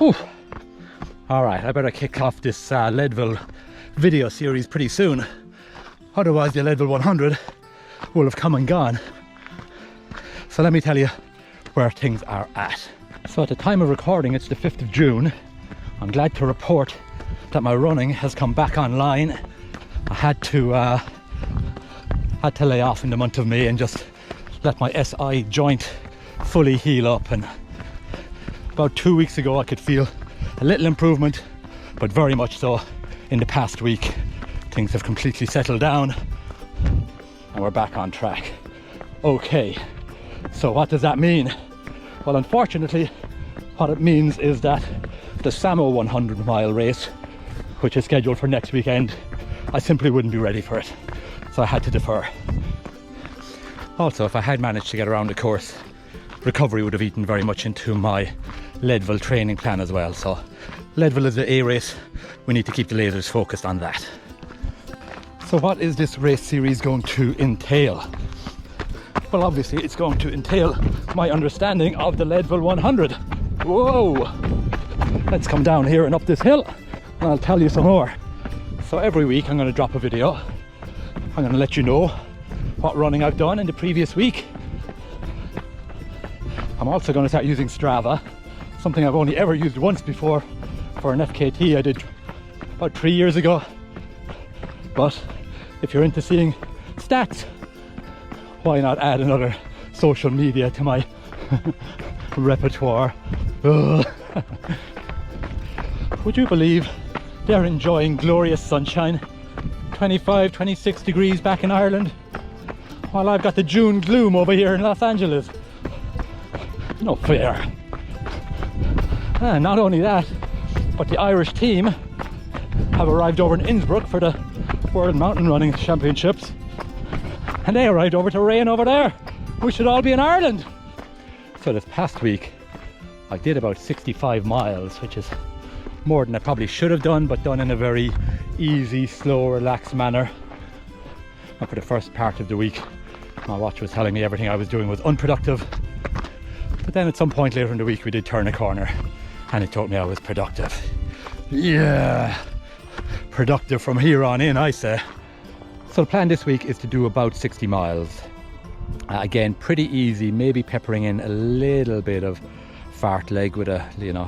Whew. All right, I better kick off this Leadville video series pretty soon. Otherwise the Leadville 100 will have come and gone. So let me tell you where things are at. So at the time of recording, it's the 5th of June. I'm glad to report that my running has come back online. I had to lay off in the month of May and just let my SI joint fully heal up, and about 2 weeks ago I could feel a little improvement, but very much so in the past week. Things have completely settled down and we're back on track. Okay, so what does that mean? Well, unfortunately, what it means is that the Samo 100 mile race, which is scheduled for next weekend, I simply wouldn't be ready for it. So I had to defer. Also, if I had managed to get around the course, recovery would have eaten very much into my Leadville training plan as well. So Leadville is the A race. We need to keep the lasers focused on that. So what is this race series going to entail? Well, obviously it's going to entail my understanding of the Leadville 100. Whoa! Let's come down here and up this hill and I'll tell you some more. So every week I'm going to drop a video. I'm going to let you know what running I've done in the previous week. I'm also going to start using Strava, something I've only ever used once before for an FKT I did about 3 years ago. But if you're into seeing stats, why not add another social media to my repertoire? Would you believe they're enjoying glorious sunshine, 25, 26 degrees back in Ireland, while I've got the June gloom over here in Los Angeles? No fair. And not only that, but the Irish team have arrived over in Innsbruck for the World Mountain Running Championships, and they arrived over to rain over there. We should all be in Ireland. So this past week I did about 65 miles, which is more than I probably should have done, but done in a very easy, slow, relaxed manner. And for the first part of the week, my watch was telling me everything I was doing was unproductive. But then at some point later in the week we did turn a corner and it told me I was productive. Yeah, productive from here on in, I say. So the plan this week is to do about 60 miles. Again, pretty easy, maybe peppering in a little bit of fartlek with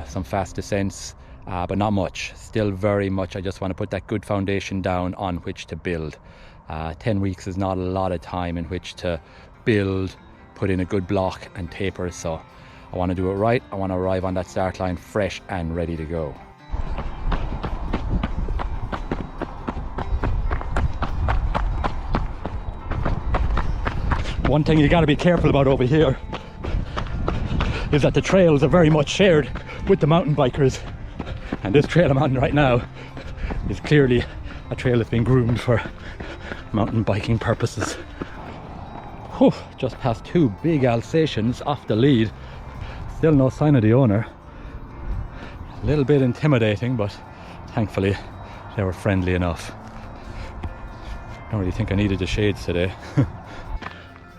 some fast descents, but not much. Still very much, I just want to put that good foundation down on which to build. 10 weeks is not a lot of time in which to build, put in a good block and taper, so I want to do it right. I want to arrive on that start line fresh and ready to go. One thing you got to be careful about over here is that the trails are very much shared with the mountain bikers, and this trail I'm on right now is clearly a trail that's been groomed for mountain biking purposes. Whew, just past two big Alsatians off the lead. Still no sign of the owner. A little bit intimidating, but thankfully they were friendly enough. Don't really think I needed the shades today.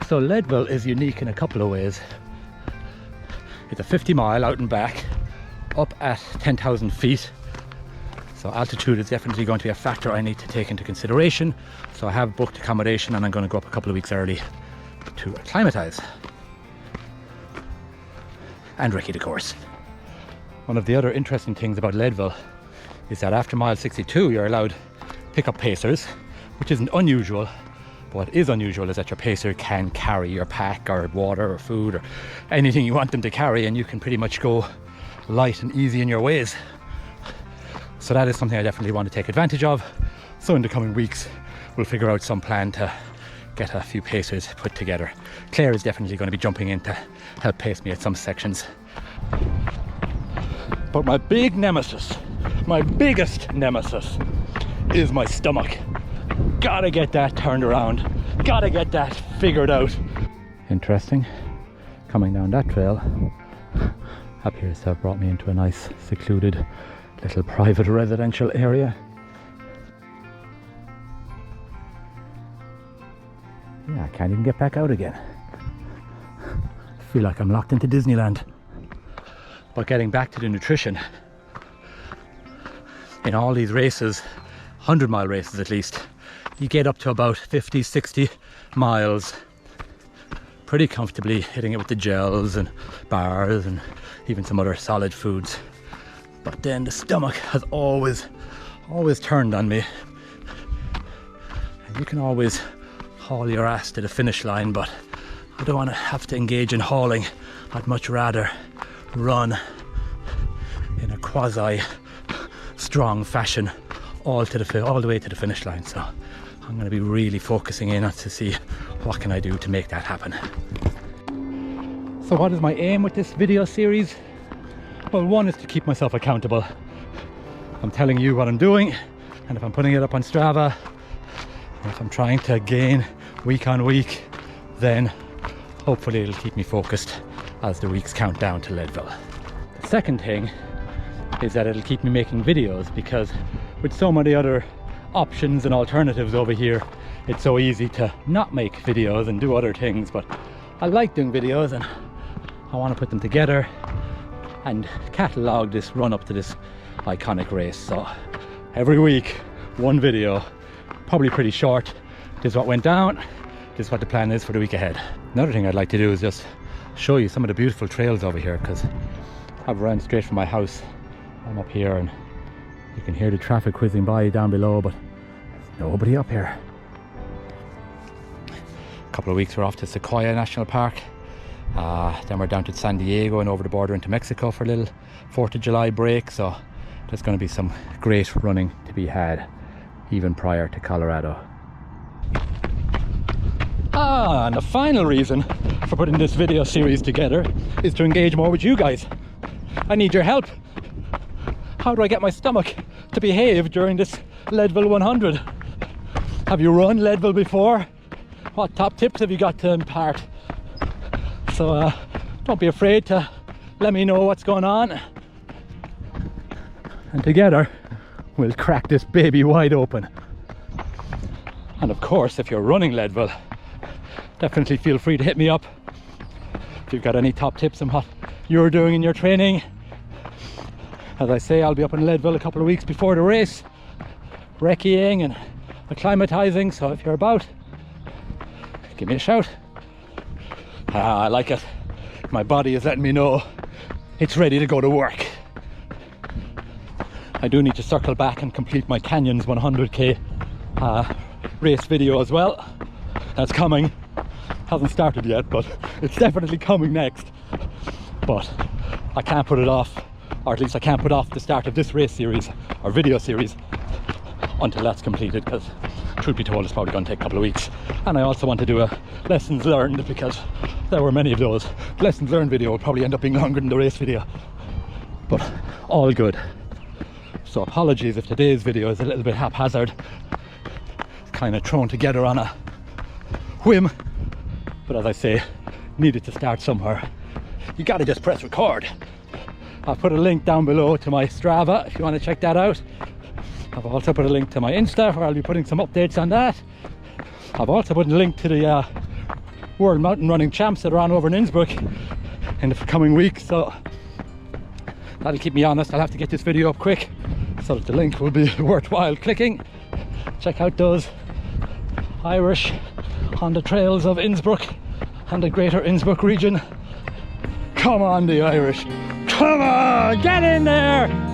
So Leadville is unique in a couple of ways. It's a 50 mile out and back, up at 10,000 feet. So altitude is definitely going to be a factor I need to take into consideration. So I have booked accommodation and I'm going to go up a couple of weeks early to acclimatise. And recce the course. One of the other interesting things about Leadville is that after mile 62 you're allowed pick-up pacers, which isn't unusual. But what is unusual is that your pacer can carry your pack or water or food or anything you want them to carry, and you can pretty much go light and easy in your ways. So that is something I definitely want to take advantage of. So in the coming weeks we'll figure out some plan to get a few pacers put together. Claire is definitely going to be jumping in to help pace me at some sections. But my big nemesis, my biggest nemesis, is my stomach. Gotta get that turned around. Gotta get that figured out. Interesting. Coming down that trail appears to have brought me into a nice secluded little private residential area. Yeah, I can't even get back out again. I feel like I'm locked into Disneyland. But getting back to the nutrition, in all these races, 100-mile races at least, you get up to about 50, 60 miles pretty comfortably, hitting it with the gels and bars and even some other solid foods. But then the stomach has always turned on me. And you can always haul your ass to the finish line, but I don't want to have to engage in hauling. I'd much rather run in a quasi strong fashion all the way to the finish line. So I'm going to be really focusing in to see what can I do to make that happen. So what is my aim with this video series? Well, one is to keep myself accountable. I'm telling you what I'm doing, and if I'm putting it up on Strava, and if I'm trying to gain week on week, then hopefully it'll keep me focused as the weeks count down to Leadville. The second thing is that it'll keep me making videos, because with so many other options and alternatives over here, it's so easy to not make videos and do other things. But I like doing videos, and I want to put them together and catalogue this run up to this iconic race. So every week, one video, probably pretty short. This is what went down, this is what the plan is for the week ahead. Another thing I'd like to do is just show you some of the beautiful trails over here, because I've run straight from my house. I'm up here and you can hear the traffic whizzing by down below, but there's nobody up here. A couple of weeks we're off to Sequoia National Park. Then we're down to San Diego and over the border into Mexico for a little 4th of July break. So there's going to be some great running to be had even prior to Colorado. And the final reason for putting this video series together is to engage more with you guys. I need your help. How do I get my stomach to behave during this Leadville 100? Have you run Leadville before? What top tips have you got to impart? So don't be afraid to let me know what's going on, and together we'll crack this baby wide open. And of course, if you're running Leadville, definitely feel free to hit me up if you've got any top tips on what you're doing in your training. As I say, I'll be up in Leadville a couple of weeks before the race, recceing and acclimatizing, so if you're about, give me a shout. I like it. My body is letting me know it's ready to go to work. I do need to circle back and complete my Canyons 100k race video as well. That's coming. Hasn't started yet, but it's definitely coming next. But I can't put it off, or at least I can't put off the start of this race series or video series until that's completed, because truth be told, it's probably going to take a couple of weeks. And I also want to do a lessons learned, because there were many of those. The lessons learned video will probably end up being longer than the race video, but all good. So apologies if today's video is a little bit haphazard. It's kind of thrown together on a whim, but as I say, needed to start somewhere. You gotta just press record. I'll put a link down below to my Strava if you want to check that out. I've also put a link to my Insta, where I'll be putting some updates on that. I've also put a link to the World Mountain Running Champs that are on over in Innsbruck in the coming weeks, so that'll keep me honest. I'll have to get this video up quick so that the link will be worthwhile clicking. Check out those Irish on the trails of Innsbruck and the greater Innsbruck region. Come on, the Irish. Come on, get in there!